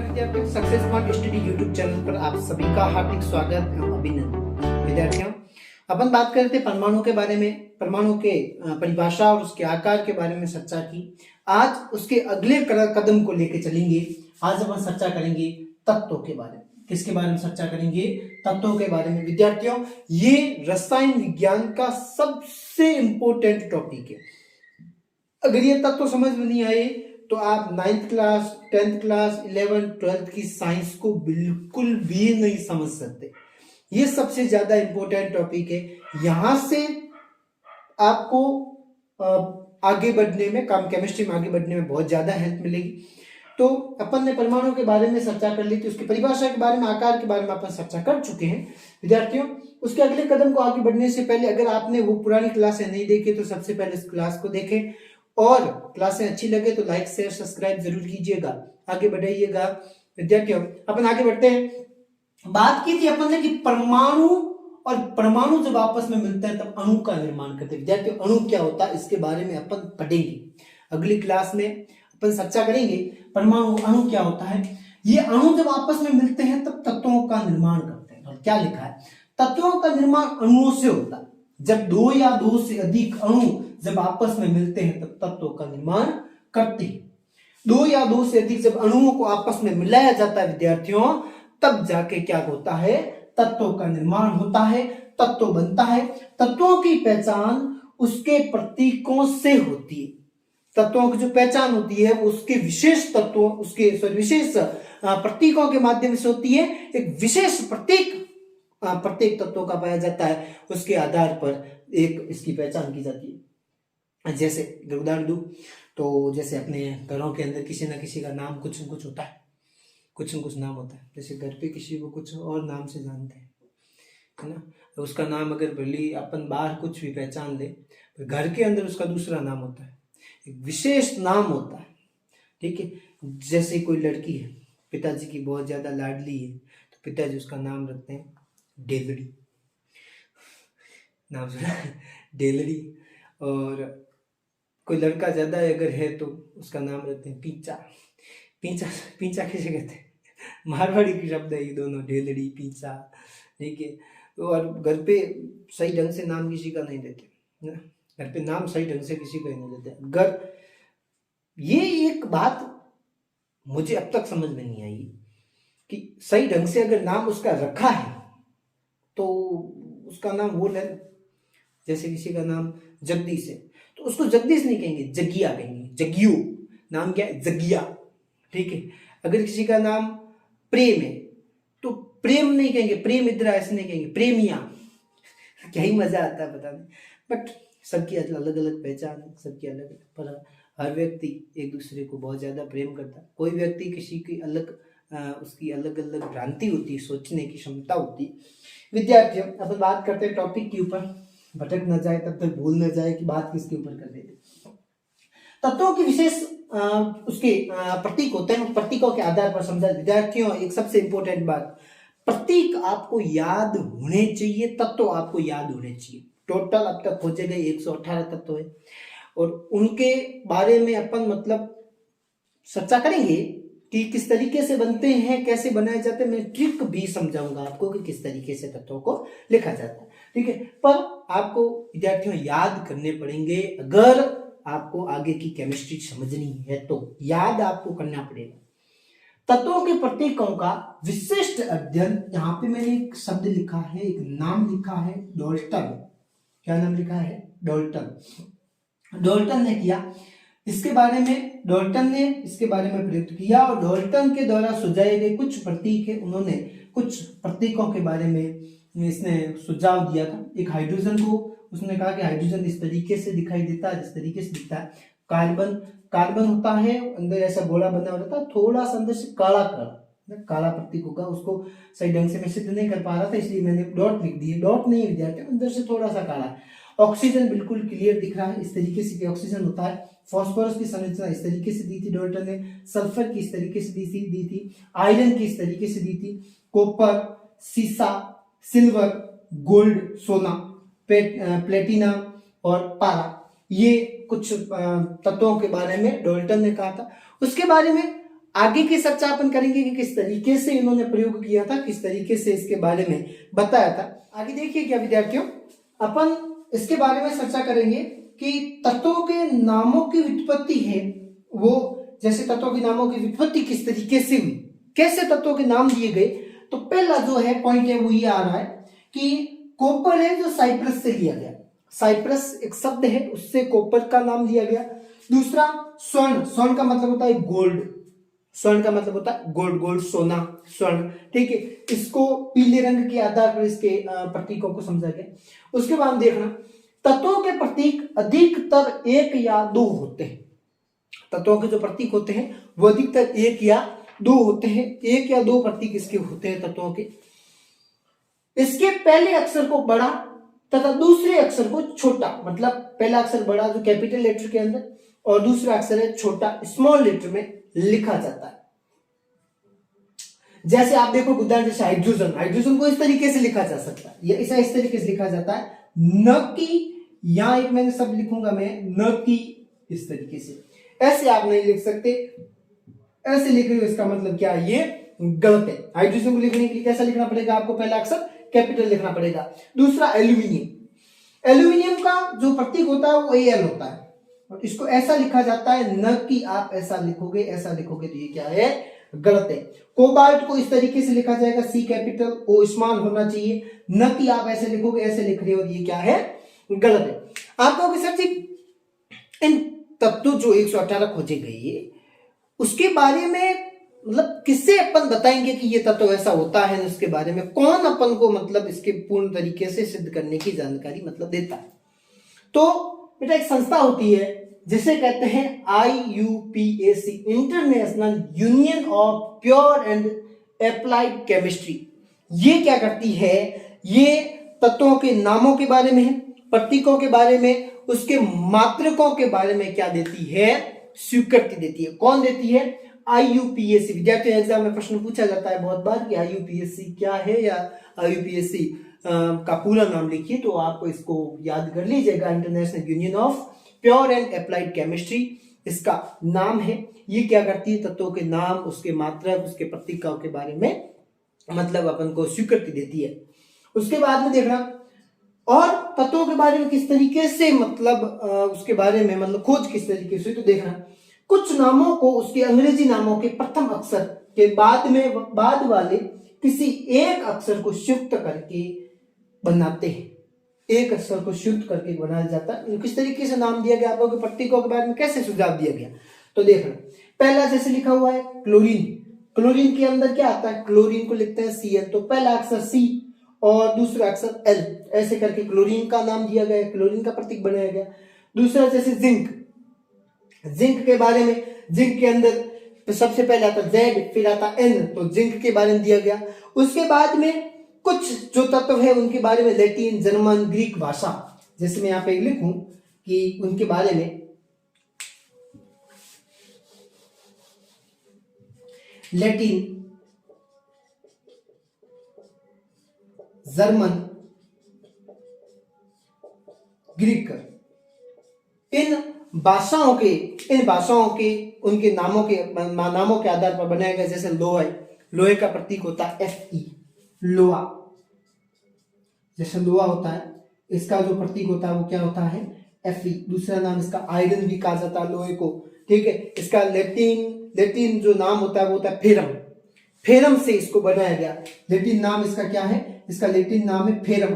विद्यार्थियों, success point study YouTube channel पर आप सभी का हार्दिक स्वागत एवं अभिनंदन। विद्यार्थियों, अपन बात कर रहे थे परमाणु के बारे में, परमाणु के परिभाषा और उसके आकार के बारे में चर्चा की। आज उसके अगले कदम को लेकर चलेंगे। आज अपन चर्चा करेंगे तत्वों के बारे में। किसके बारे में चर्चा करेंगे? तत्वों के बारे में। विद्यार्थियों, ये रसायन विज्ञान का सबसे इंपॉर्टेंट टॉपिक है। अगर ये तत्व समझ में नहीं आए तो आप 9th class, 10th class, 11th, 12th की साइंस को बिल्कुल भी नहीं समझ सकते। ये सबसे ज्यादा इंपॉर्टेंट टॉपिक है। यहां से आपको आगे बढ़ने में, केमिस्ट्री में आगे बढ़ने में बहुत ज्यादा हेल्प मिलेगी। तो अपन ने परमाणु के बारे में चर्चा कर ली थी, उसकी परिभाषा के बारे में, आकार के बारे में अपन चर्चा कर चुके हैं। विद्यार्थियों, उसके अगले कदम को आगे बढ़ने से पहले अगर आपने वो पुरानी क्लासें नहीं देखी तो सबसे पहले इस क्लास को देखें, और क्लासें अच्छी लगे तो लाइक शेयर सब्सक्राइब जरूर कीजिएगा, आगे बढ़ाइएगा। विद्यार्थियों, अपन आगे बढ़ते हैं। बात की थी अपन ने कि परमाणु और परमाणु जब आपस में मिलते हैं तब अणु का निर्माण करते हैं। विद्यार्थियों, अणु क्या होता है इसके बारे में अपन पढ़ेंगे। अगली क्लास में अपन चर्चा करेंगे परमाणु, अणु क्या होता है। ये अणु जब आपस में मिलते हैं तब तत्वों का निर्माण करते हैं। और क्या लिखा है? तत्वों का निर्माण अणुओं से होता है। जब दो या दो से अधिक अणु जब आपस में मिलते हैं तब तत्वों का निर्माण करते हैं। दो या दो से अधिक जब अणुओं को आपस में मिलाया जाता है विद्यार्थियों, तब जाके क्या होता है? तत्वों का निर्माण होता है, तत्व बनता है। तत्वों की पहचान उसके प्रतीकों से होती है। तत्वों की जो पहचान होती है वो उसके विशेष तत्वों, उसके विशेष प्रतीकों के माध्यम से होती है। एक विशेष प्रतीक प्रत्येक तत्वों का पाया जाता है, उसके आधार पर एक इसकी पहचान की जाती है। जैसे उदाहरण दूं तो जैसे अपने घरों के अंदर किसी ना किसी का नाम कुछ न कुछ होता है, कुछ न कुछ नाम होता है। जैसे घर पे किसी को कुछ और नाम से जानते हैं, है ना, तो उसका नाम अगर भले अपन बाहर कुछ भी पहचान ले, तो घर के अंदर उसका दूसरा नाम होता है, एक विशेष नाम होता है। ठीक है, जैसे कोई लड़की है, पिताजी की बहुत ज्यादा लाडली है, तो पिताजी उसका नाम रखते हैं डेलड़ी। नाम सुना? डेलड़ी। और कोई लड़का ज्यादा अगर है तो उसका नाम रखते हैं पींचा। पींचा, पींचा किसे कहते हैं? मारवाड़ी की शब्द है ये दोनों, डेलड़ी, पींचा। ठीक है, तो और घर पे सही ढंग से नाम किसी का नहीं देते ना, घर पे नाम सही ढंग से किसी का ही नहीं देते। घर, ये एक बात मुझे अब तक समझ में नहीं आई कि सही ढंग से अगर नाम उसका रखा है तो उसका नाम वो ले। जैसे किसी का नाम जगदीश है तो उसको जगदीश नहीं कहेंगे, जगिया कहेंगे, जगियो। नाम क्या है? जगिया। ठीक है, अगर किसी का नाम प्रेम है तो प्रेम नहीं कहेंगे, प्रेम इधर ऐसे नहीं कहेंगे, प्रेमिया। क्या ही मजा आता है पता नहीं, बट सबकी अलग अलग पहचान है, सबकी अलग अलग, पर हर व्यक्ति एक दूसरे को बहुत ज्यादा प्रेम करता है। कोई व्यक्ति किसी की अलग उसकी अलग अलग भ्रांति होती है, सोचने की क्षमता होती है। विद्यार्थियों, अब बात करते हैं टॉपिक के ऊपर, भटक न जाए तब तक भूल न जाए कि बात किसके ऊपर कर रहे थे। तत्वों की विशेष उसके प्रतीक होते हैं, प्रतीकों के आधार पर समझा। विद्यार्थियों, एक सबसे इंपॉर्टेंट बात, प्रतीक आपको याद होने चाहिए, तत्व आपको याद होने चाहिए। टोटल अब तक खोजे गए 118 तत्व है, और उनके बारे में अपन मतलब चर्चा करेंगे कि किस तरीके से बनते हैं, कैसे बनाए जाते हैं। मैं ट्रिक भी समझाऊंगा आपको कि किस तरीके से तत्वों को लिखा जाता है। ठीक है, पर आपको विद्यार्थियों याद करने पड़ेंगे। अगर आपको आगे की केमिस्ट्री समझनी है तो याद आपको करना पड़ेगा। तत्वों के प्रतीकों का विशिष्ट अध्ययन, यहाँ पे मैंने एक शब्द लिखा है, एक नाम लिखा है, डाल्टन। क्या नाम लिखा है? डाल्टन। डाल्टन ने किया इसके बारे में, डाल्टन ने इसके बारे में प्रयुक्त किया, और डाल्टन के द्वारा सुझाए गए कुछ प्रतीक है, उन्होंने कुछ प्रतीकों के बारे में इसने सुझाव दिया था। एक हाइड्रोजन को उसने कहा कि हाइड्रोजन इस तरीके से दिखाई देता है, जिस तरीके से दिखता है। कार्बन होता है, अंदर ऐसा गोला बना रहता है, थोड़ा सा अंदर से काला काला काला प्रतीक होगा। उसको सही ढंग से मैं सिद्ध नहीं कर पा रहा था, इसलिए मैंने डॉट लिख दिए। डॉट नहीं विद्यार्थियों, अंदर से थोड़ा सा काला। ऑक्सीजन बिल्कुल क्लियर दिख रहा है, इस तरीके से ऑक्सीजन होता है। फॉस्फोरस की संरचना इस तरीके से दी थी डाल्टन ने। सल्फर की इस तरीके से दी थी। आयरन की इस तरीके से दी थी। कॉपर, सीसा, सिल्वर, गोल्ड, सोना, प्लेटिनम और पारा, ये कुछ तत्वों के बारे में डाल्टन ने कहा था। उसके बारे में आगे की चर्चा अपन करेंगे कि किस तरीके से इन्होंने प्रयोग किया था, किस तरीके से इसके बारे में बताया था। आगे देखिए क्या विद्यार्थियों, अपन इसके बारे में चर्चा करेंगे कि तत्वों के नामों की व्युत्पत्ति है वो, जैसे तत्वों के नामों की व्युत्पत्ति किस तरीके से हुई, कैसे तत्वों के नाम दिए गए। तो पहला जो है पॉइंट है वो ये आ रहा है कि कॉपर है जो साइप्रस से लिया गया, साइप्रस एक शब्द है उससे कॉपर का नाम लिया गया। दूसरा स्वर्ण, स्वर्ण का मतलब होता है गोल्ड, स्वर्ण का मतलब होता है गोल्ड, गोल्ड सोना, स्वर्ण, ठीक है। इसको पीले रंग के आधार पर इसके प्रतीकों को समझा गया। उसके बाद देखना तत्वों के प्रतीक अधिकतर एक या दो होते हैं, तत्वों के जो प्रतीक होते हैं वो अधिकतर एक या दो होते हैं, एक या दो प्रतीक इसके होते हैं तत्वों के। इसके पहले अक्षर को बड़ा तथा दूसरे अक्षर को छोटा, मतलब पहला अक्षर बड़ा जो कैपिटल लेटर के अंदर और दूसरा अक्षर है छोटा स्मॉल लेटर में लिखा जाता है। जैसे आप देखो उदाहरण जैसे हाइड्रोजन, हाइड्रोजन को इस तरीके से लिखा जा सकता है, या इसे इस तरीके से लिखा जाता है, न कि यहां एक मैंने शब्द लिखूंगा मैं, न कि इस तरीके से, ऐसे आप नहीं लिख सकते, ऐसे लिख रहे हो इसका मतलब क्या, ये गलत है। हाइड्रोजन को लिखने के लिए कैसा लिखना पड़ेगा आपको, पहला अक्षर कैपिटल लिखना पड़ेगा। दूसरा एल्यूमिनियम, एल्यूमिनियम का जो प्रतीक होता है वो एल होता है और इसको ऐसा लिखा जाता है, न कि आप ऐसा लिखोगे, ऐसा लिखोगे तो ये क्या है, गलत है। कोबाल्ट को इस तरीके से लिखा जाएगा, सी कैपिटल ओ स्मॉल होना चाहिए, न कि आप ऐसे लिखोगे, ऐसे लिख रहे हो, ये क्या है, गलत है। आप कहोगे सर जी इन तत्व जो 118 खोजे गए उसके बारे में मतलब किससे अपन बताएंगे कि ये तत्व ऐसा होता है, उसके बारे में कौन अपन को मतलब इसके पूर्ण तरीके से सिद्ध करने की जानकारी मतलब देता है। तो बेटा एक संस्था होती है जिसे कहते हैं IUPAC, international union of pure and applied chemistry. ये क्या करती है, ये तत्वों के नामों के बारे में, प्रतीकों के बारे में, उसके मात्रकों के बारे में क्या देती है, स्वीकृति देती है। कौन देती है, IUPAC। विद्यार्थियों एग्जाम में प्रश्न पूछा जाता है बहुत बार कि IUPAC क्या है या IUPAC का पूरा नाम लिखिए, तो आप इसको याद कर लीजिएगा, international union of pure and applied chemistry इसका नाम है। ये क्या करती है, तत्वों के नाम, उसके मात्रक, उसके प्रतीकों के बारे में मतलब अपन को स्वीकृति देती है। उसके बाद में देखना और तत्वों के बारे में किस तरीके से मतलब उसके बारे में मतलब खोज किस तरीके से, तो देखना कुछ नामों को उसके अंग्रेजी नामों के प्रथम अक्षर के बाद वाले किसी एक अक्षर को शिफ्ट करके बनाते हैं, एक अक्षर को शिफ्ट करके बनाया जाता है। किस तरीके से नाम दिया गया, आप लोगों के प्रतीकों के बारे में कैसे सुझाव दिया गया, तो देखना पहला जैसे लिखा हुआ है क्लोरीन, क्लोरीन के अंदर क्या आता है, क्लोरीन को लिखते हैं Cl, तो पहला अक्षर C और दूसरा अक्षर L, ऐसे करके क्लोरीन का नाम दिया गया, क्लोरीन का प्रतीक बनाया गया। दूसरा जैसे जिंक, जिंक के बारे में, जिंक के अंदर तो सबसे पहले आता Z, फिर आता N, तो जिंक के बारे में दिया गया। उसके बाद में कुछ जो तत्व है उनके बारे में लैटिन, जर्मन, ग्रीक भाषा, जैसे मैं यहाँ पे लिखूं कि उनके बारे में लैटिन, जर्मन, ग्रीक, इन भाषाओं के उनके नामों के आधार पर बनाया गया। जैसे लोहे, लोहे का प्रतीक होता है Fe, लोहा, जैसे लोहा होता है इसका जो प्रतीक होता है वो क्या होता है, Fe। दूसरा नाम इसका आयरन भी कहा जाता है लोहे को, ठीक है। इसका लैटिन जो नाम होता है वो होता है फेरम, फेरम से इसको बनाया गया। लैटिन नाम इसका क्या है, इसका लैटिन नाम है फेरम,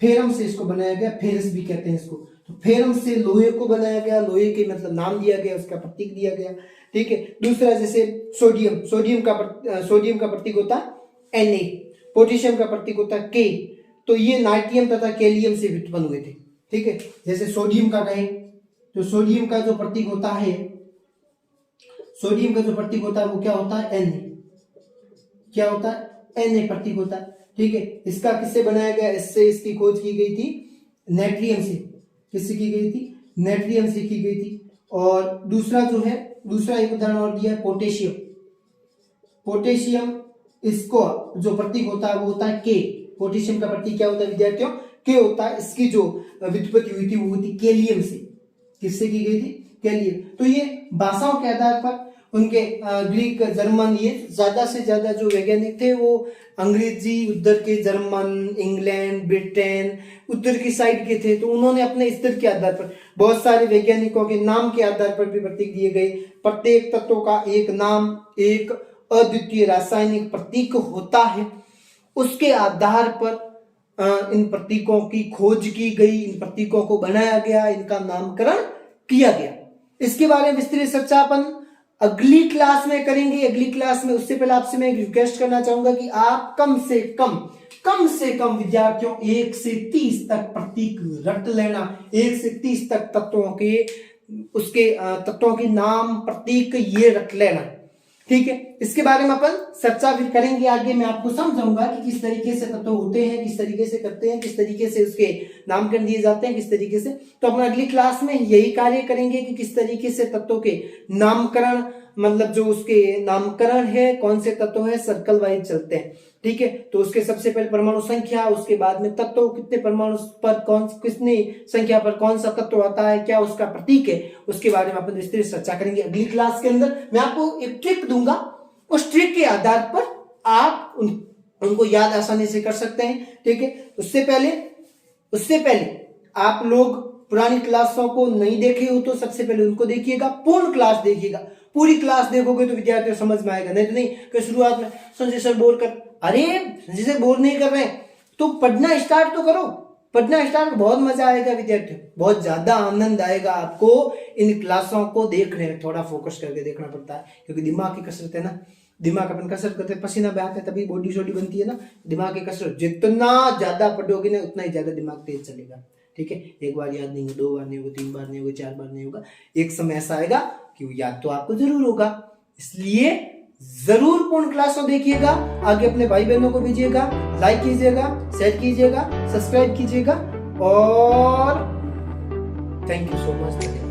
फेरम से इसको बनाया गया, फेरस भी कहते हैं इसको। तो फेरम से लोहे को बनाया गया, लोहे के मतलब नाम दिया गया, उसका प्रतीक दिया गया, ठीक है। दूसरा जैसे सोडियम, सोडियम का प्रतीक होता है Na, पोटेशियम का प्रतीक होता है K, तो ये नाइट्रियम तथा कैलियम से व्युत्पन्न हुए थे, ठीक है। जैसे सोडियम का कहें तो सोडियम का जो प्रतीक होता है, सोडियम का जो प्रतीक होता है वो क्या होता है, Na, क्या होता है, Na प्रतीक होता है, ठीक है। इसका किससे बनाया गया, इससे इसकी खोज की गई थी नेट्रियम से, किससे की गई थी, नेट्रियम से की गई थी। और दूसरा जो है, दूसरा एक उदाहरण और दिया है पोटेशियम, पोटेशियम इसको जो प्रतीक होता है वो होता है K, पोटेशियम का प्रतीक क्या होता है विद्यार्थियों, K होता है। इसकी जो व्युत्पत्ति हुई थी वो हुई थी कैलियम से, किससे की गई थी, कैलियम। तो ये भाषाओं के आधार पर उनके ग्रीक, जर्मन, ये ज्यादा से ज्यादा जो वैज्ञानिक थे वो अंग्रेजी उधर के, जर्मन, इंग्लैंड, ब्रिटेन उधर की साइड के थे। तो उन्होंने अपने स्तर के आधार पर बहुत सारे वैज्ञानिकों के नाम के आधार पर भी प्रतीक दिए गए। प्रत्येक तत्व का एक नाम, एक अद्वितीय रासायनिक प्रतीक होता है। उसके आधार पर इन प्रतीकों की खोज की गई, इन प्रतीकों को बनाया गया, इनका नामकरण किया गया। इसके बारे में विस्तृत चर्चा अपन अगली क्लास में करेंगे। अगली क्लास में, उससे पहले आपसे मैं एक रिक्वेस्ट करना चाहूंगा कि आप कम से कम विद्यार्थियों 1 से 30 तक प्रतीक रट लेना। 1 से 30 तक तत्वों के, उसके तत्वों के नाम, प्रतीक ये रट लेना, ठीक है। इसके बारे में अपन चर्चा फिर करेंगे आगे। मैं आपको समझाऊंगा कि किस तरीके से तत्व होते हैं, किस तरीके से करते हैं, किस तरीके से उसके नामकरण दिए जाते हैं, किस तरीके से। तो अपन अगली क्लास में यही कार्य करेंगे कि किस तरीके से तत्वों के नामकरण, मतलब जो उसके नामकरण है, कौन से तत्व है, सर्कल वाइज चलते हैं, ठीक है। तो उसके सबसे पहले परमाणु संख्या, उसके बाद में तत्व, कितने परमाणु पर कौन, कितनी संख्या पर कौन सा तत्व आता है, क्या उसका प्रतीक है, उसके बारे में अपन विस्तृत चर्चा करेंगे अगली क्लास के अंदर। मैं आपको एक ट्रिक दूंगा, उस ट्रिक के आधार पर आप उनको याद आसानी से कर सकते हैं, ठीक है। उससे पहले आप लोग पुरानी क्लासों को नहीं देखे हो तो सबसे पहले उनको देखिएगा, पूर्ण क्लास देखिएगा। पूरी क्लास देखोगे तो विद्यार्थियों समझ में आएगा, नहीं तो नहीं कि शुरुआत में संजय सर बोर कर, अरे संजय सर बोर नहीं कर रहे हैं तो पढ़ना स्टार्ट तो करो। पढ़ना स्टार्ट, बहुत मजा आएगा विद्यार्थियों, बहुत ज्यादा आनंद आएगा आपको इन क्लासों को देखने में। थोड़ा फोकस करके देखना पड़ता है क्योंकि दिमाग की कसरत है ना। दिमाग अपन कसरत करते, पसीना बहाते तभी बॉडी शॉडी बनती है ना। दिमाग की कसरत जितना ज्यादा पढ़ोगे ना उतना ही ज्यादा दिमाग तेज चलेगा, ठीक है। एक बार याद नहीं होगा, 2 बार नहीं होगा, 3 बार नहीं होगा, 4 बार नहीं होगा, एक समय ऐसा आएगा कि वो याद तो आपको जरूर होगा। इसलिए जरूर पूर्ण क्लासों देखिएगा, आगे अपने भाई बहनों को भेजिएगा, लाइक कीजिएगा, शेयर कीजिएगा, सब्सक्राइब कीजिएगा और थैंक यू सो मच।